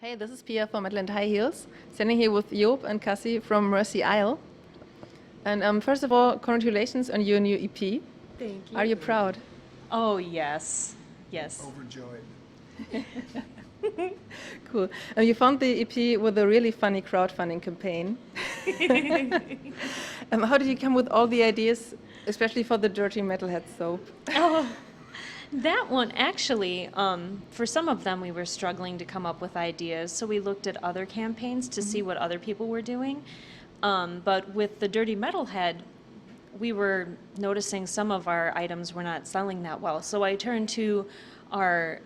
Hey, this is Pia from Atlanta High Heels, standing here with Joop and Kassi from Mercy Isle. And first of all, congratulations on your new EP. Thank you. Are you proud? Oh, yes. Yes. Overjoyed. Cool. You found the EP with a really funny crowdfunding campaign. How did you come with all the ideas, especially for the Dirty Metalhead soap? Oh, that one, actually, for some of them we were struggling to come up with ideas, so we looked at other campaigns to see what other people were doing. But with the Dirty Metalhead, we were noticing some of our items were not selling that well. So I turned to our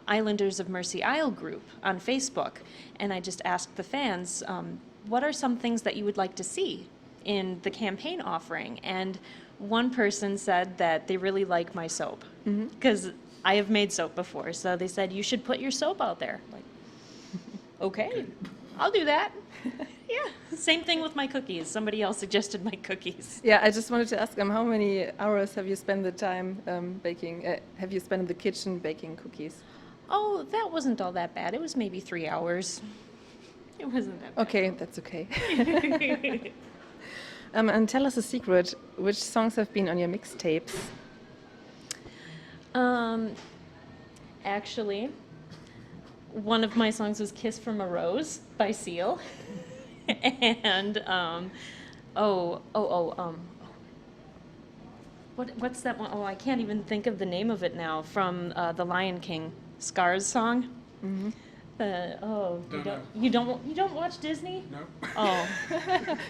Islanders of Mercy Isle group on Facebook, and I just asked the fans, what are some things that you would like to see in the campaign offering? And one person said that they really like my soap, because I have made soap before. So they said, you should put your soap out there. Like, okay, I'll do that. Yeah, same thing with my cookies. Somebody else suggested my cookies. Yeah, I just wanted to ask how many hours have you spent the time baking? Have you spent in the kitchen baking cookies? Oh, that wasn't all that bad. It was maybe 3 hours. It wasn't that bad. Okay, that's okay. And tell us a secret. Which songs have been on your mixtapes? Actually, one of my songs was Kiss from a Rose by Seal. And, what's that one? Oh, I can't even think of the name of it now, from The Lion King, Scar's song. Mm-hmm. You don't watch Disney? No. Oh,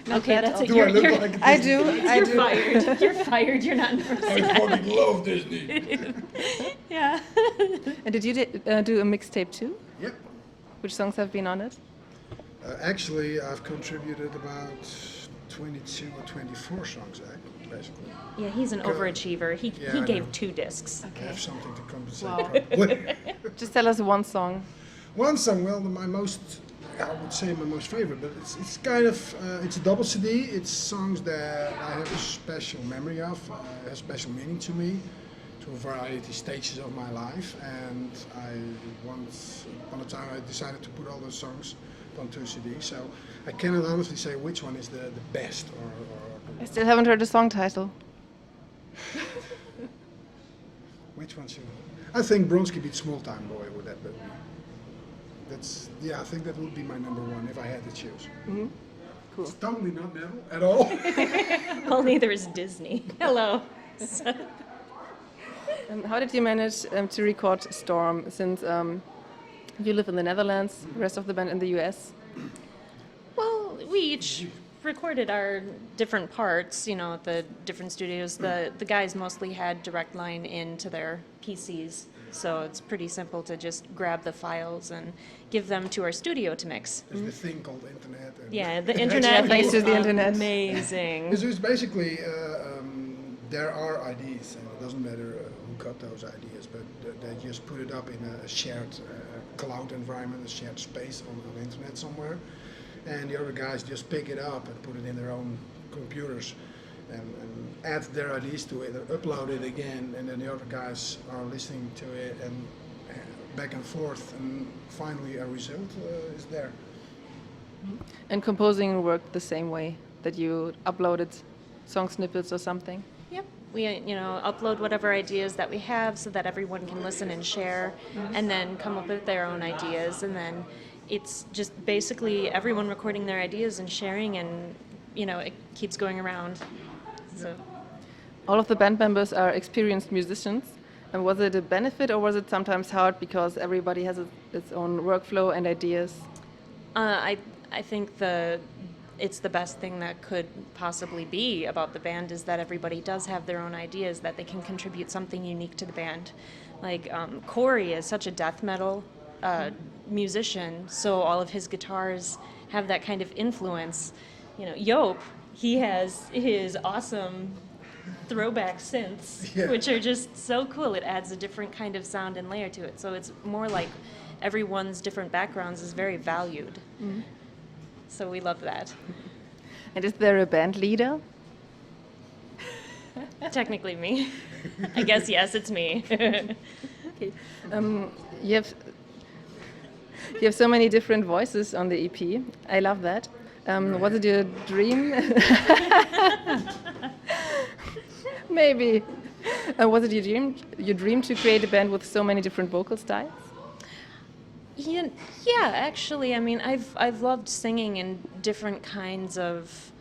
okay, that's it. Do I look like a I Disney? do. You're fired. You're fired. You're not in I fucking love Disney. Yeah. And did you do a mixtape too? Yep. Which songs have been on it? Actually, I've contributed about 22 or 24 songs, basically. Yeah, he's an overachiever. He Yeah, I gave know. 2 discs. I have something to compensate, Wow. probably. Just tell us one song. One song, well, I would say my most favorite, but it's kind of, it's a double CD. It's songs that I have a special memory of, has special meaning to me, to a variety of stages of my life. And once upon a time, I decided to put all those songs on 2 CDs. So I cannot honestly say which one is the best I still haven't heard the song title. which one should I think Bronski beat Small Time Boy with that, but I think that would be my number one if I had to choose. Mm-hmm. Cool. It's totally not metal at all. Well, neither is Disney. Hello. How did you manage to record Storm, since you live in the Netherlands, the rest of the band in the US? Well, we each recorded our different parts, at the different studios. The guys mostly had direct line into their PCs, so it's pretty simple to just grab the files and give them to our studio to mix. There's this thing called internet. And Yeah, the internet thanks is to the internet. amazing. It's basically, there are ideas, and it doesn't matter who got those ideas, but they just put it up in a shared cloud environment, a shared space on the internet somewhere, and the other guys just pick it up and put it in their own computers and add their ideas to it, and upload it again, and then the other guys are listening to it and back and forth, and finally a result is there. And composing worked the same way, that you uploaded song snippets or something? Yep. We, upload whatever ideas that we have so that everyone can listen and share, and then come up with their own ideas, and then it's just basically everyone recording their ideas and sharing, and it keeps going around. So All of the band members are experienced musicians. And was it a benefit, or was it sometimes hard because everybody has its own workflow and ideas? I think it's the best thing that could possibly be about the band is that everybody does have their own ideas, that they can contribute something unique to the band. Like Corey is such a death metal musician, so all of his guitars have that kind of influence. Joop, he has his awesome throwback synths, Yeah. which are just so cool. It adds a different kind of sound and layer to it. So it's more like everyone's different backgrounds is very valued. Mm-hmm. So we love that. And is there a band leader? Technically me. I guess yes, it's me. Okay. You have so many different voices on the EP. I love that. Was it your dream? Maybe. Was it your dream to create a band with so many different vocal styles? Yeah, yeah, actually, I mean, I've loved singing in different kinds of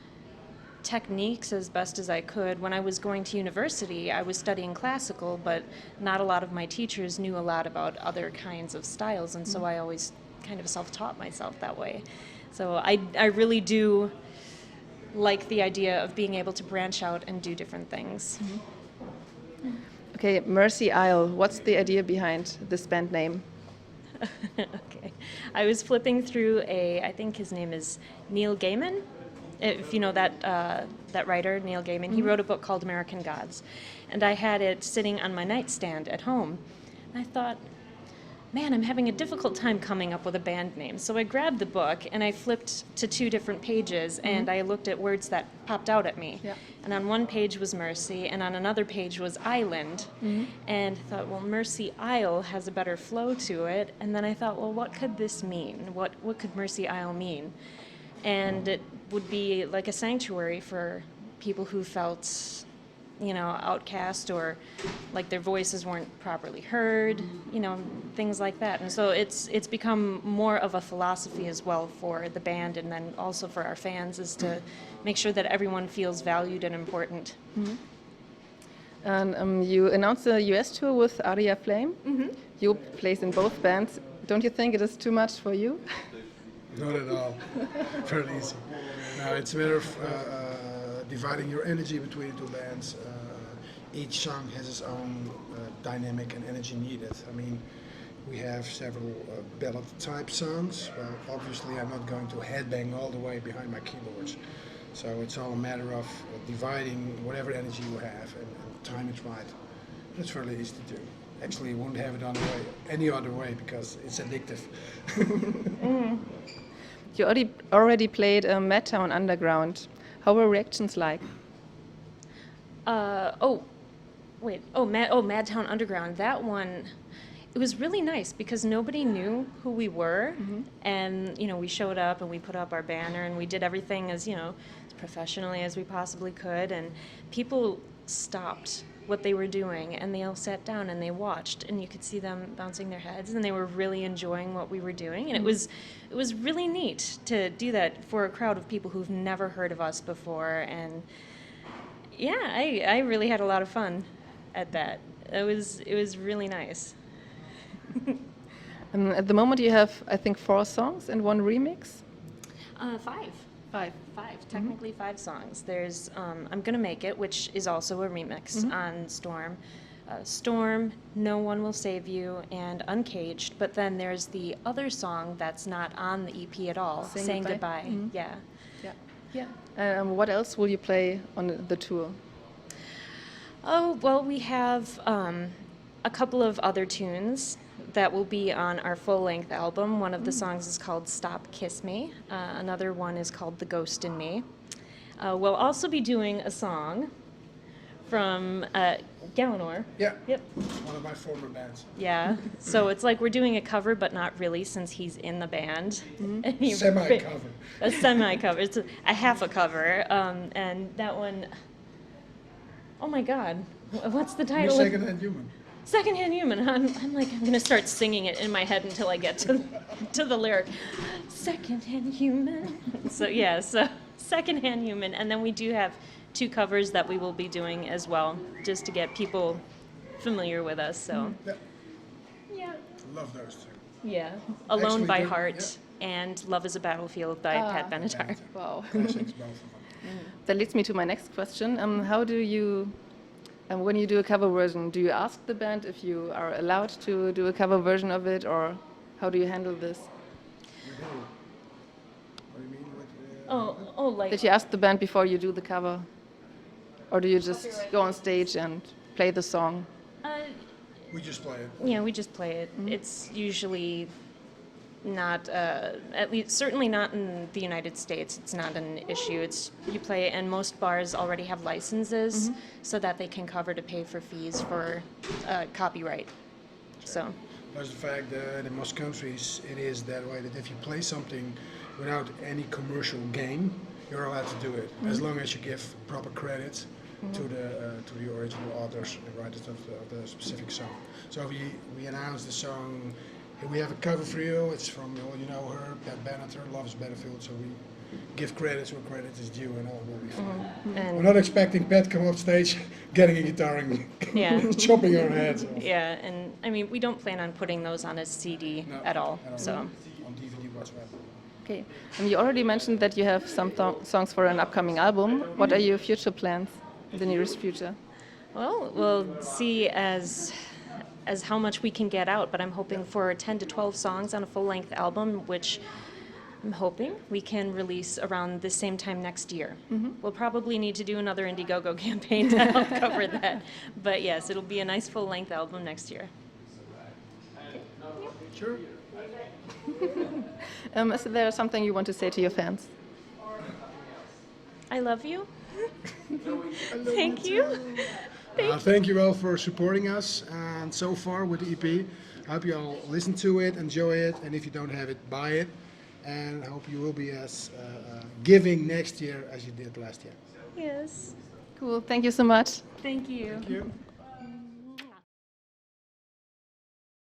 techniques as best as I could. When I was going to university, I was studying classical, but not a lot of my teachers knew a lot about other kinds of styles, and so I always kind of self-taught myself that way. So I really do like the idea of being able to branch out and do different things. Okay, Mercy Isle. What's the idea behind this band name? Okay. I was flipping through I think his name is Neil Gaiman. If you know that writer, Neil Gaiman, he wrote a book called American Gods. And I had it sitting on my nightstand at home. And I thought, man, I'm having a difficult time coming up with a band name. So I grabbed the book and I flipped to 2 different pages and I looked at words that popped out at me. Yeah. And on one page was Mercy and on another page was Island. And I thought, well, Mercy Isle has a better flow to it. And then I thought, well, what could this mean? What could Mercy Isle mean? And it would be like a sanctuary for people who felt, you know, outcast or like their voices weren't properly heard, you know, things like that. And so it's become more of a philosophy as well for the band and then also for our fans is to make sure that everyone feels valued and important. And you announced a US tour with Aria Flame. Joop plays in both bands. Don't you think it is too much for you? Not at all. Very easy. No, it's a matter of dividing your energy between the 2 bands. Each song has its own dynamic and energy needed. I mean, we have several ballad type songs. Well, obviously I'm not going to headbang all the way behind my keyboards. So it's all a matter of dividing whatever energy you have and time it right. It's fairly easy to do. Actually, you won't have it on the way, any other way because it's addictive. You already played Madtown Underground. How were reactions like? Madtown Underground. That one, it was really nice because nobody knew who we were, and you know we showed up and we put up our banner and we did everything as as professionally as we possibly could, and people stopped what they were doing and they all sat down and they watched and you could see them bouncing their heads and they were really enjoying what we were doing, and it was really neat to do that for a crowd of people who've never heard of us before. And yeah, I really had a lot of fun at that. It was really nice. At the moment you have, I think, 4 songs and 1 remix? 5. Technically 5 songs. There's I'm Gonna Make It, which is also a remix on Storm. Storm, No One Will Save You, and Uncaged. But then there's the other song that's not on the EP at all, Saying Goodbye. Yeah. What else will you play on the tour? Oh, well, we have a couple of other tunes that will be on our full-length album. One of the songs is called Stop Kiss Me. Another one is called The Ghost in Me. We'll also be doing a song from Galenor. Yeah. Yep. One of my former bands. Yeah. So it's like we're doing a cover, but not really, since he's in the band. Semi-cover. A semi-cover. It's a half a cover. And that one, oh my God, what's the title? You're Secondhand Human. Secondhand Human. I'm like, I'm going to start singing it in my head until I get to the lyric. Secondhand Human. So yeah, so Secondhand Human. And then we do have 2 covers that we will be doing as well, just to get people familiar with us. So yeah. Love those 2. Yeah. Alone Actually, by they're- Heart and Love is a Battlefield by Pat Benatar. Wow. Classics, both of them. That leads me to my next question. How do you, when you do a cover version, do you ask the band if you are allowed to do a cover version of it, or how do you handle this? We do. What do you mean? Like Did you ask the band before you do the cover? Or do you just go on stage and play the song? We just play it. yeah, we just play it. It's usually not, at least certainly not in the United States. It's not an issue. It's you play it, and most bars already have licenses so that they can cover to pay for fees for copyright. So Plus the fact that in most countries it is that way, that if you play something without any commercial gain, you're allowed to do it, as long as you give proper credits to the original authors and writers of the specific song. So we announced the song, "Here we have a cover for you, it's from, well, you know her, Pat Benatar, Love's Battlefield," so we give credits where credit is due and all will be fine. And We're not expecting Pat to come up stage, getting a guitar and Yeah. chopping our heads off. yeah, and I mean, we don't plan on putting those on a CD No, at all. So On DVD whatsoever. Okay. You already mentioned that you have some songs for an upcoming album. What are your future plans in the nearest future? well, we'll see as how much we can get out, but I'm hoping for 10 to 12 songs on a full-length album, which I'm hoping we can release around the same time next year. We'll probably need to do another Indiegogo campaign to help cover that. But yes, it'll be a nice full-length album next year. Sure. Is there something you want to say to your fans? I love you. Thank you. Thank you all for supporting us, and so far with the EP. I hope you all listen to it, enjoy it, and if you don't have it, buy it. And I hope you will be as giving next year as you did last year. Yes. Cool. Thank you so much. Thank you. Thank you.